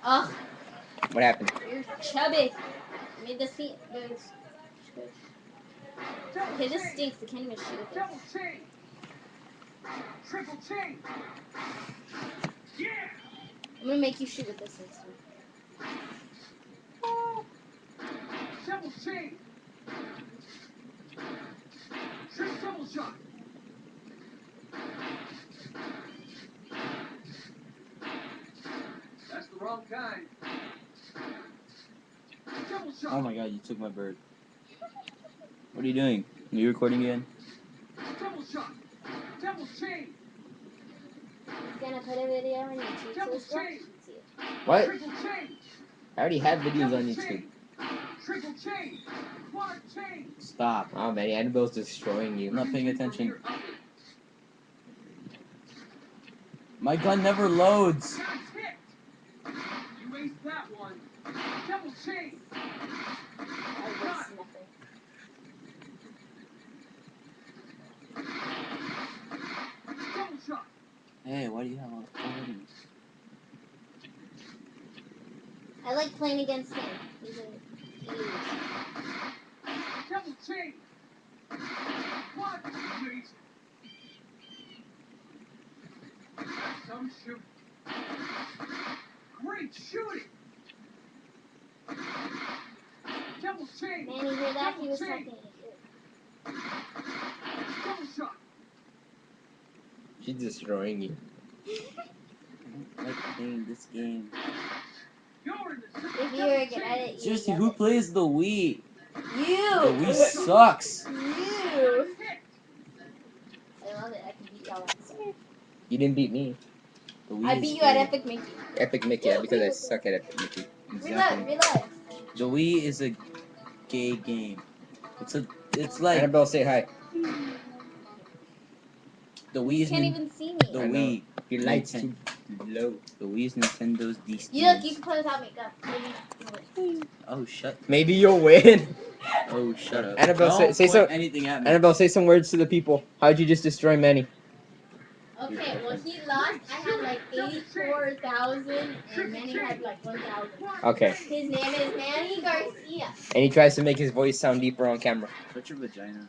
Ugh, What happened? you're chubby. I made the scene. Okay, this stinks. I can't even shoot with this. Triple chain. Yeah. I'm gonna make you shoot with this next time. Double chain. Triple shot. That's the wrong kind. Double shot. Oh my god, you took my bird. What are you doing? Are you recording again? Double shot. Double chain. He's gonna put a video on YouTube so his girl can see it. What? Triple chain. I already have videos on YouTube. Triple chain. Quad chain. Stop. Oh man, Annabelle's destroying I'm you. not paying attention. My gun never loads. Got hit. You aced that one. Double chain. I waste nothing. Double shot. Hey, why do you have all the buttons? I like playing against him. He's a huge. Double chain. Quad chain. That's some shooting. Great shooting. Double chain. Man, you hear that? He was talking to you. Double shot. She's destroying you. I like playing this game. You're in the If you were good at it, you Seriously, would who get plays the Wii? it. The You! Wii sucks. You! I love it. I can beat y'all at stuff. You didn't beat me. The Wii I is beat you at great. Epic Mickey. Epic Mickey, yeah, because I suck at Epic Mickey. Reload, Exactly. reload. The Wii is a gay game. It's like Annabelle, say hi. the Wii is Can't even see the I me. know. Wii. Your light's too low. The Wii is Nintendo's DC. You look, you can play without makeup. Maybe. Oh shut. Maybe you'll win. Oh shut up. Annabelle, Don't say point so. anything at me. Annabelle, say some words to the people. How'd you just destroy Manny? Okay, well he lost. I had like 84,000 and Manny had like 1,000. Okay. His name is Manny Garcia. And he tries to make his voice sound deeper on camera. Shut your vagina.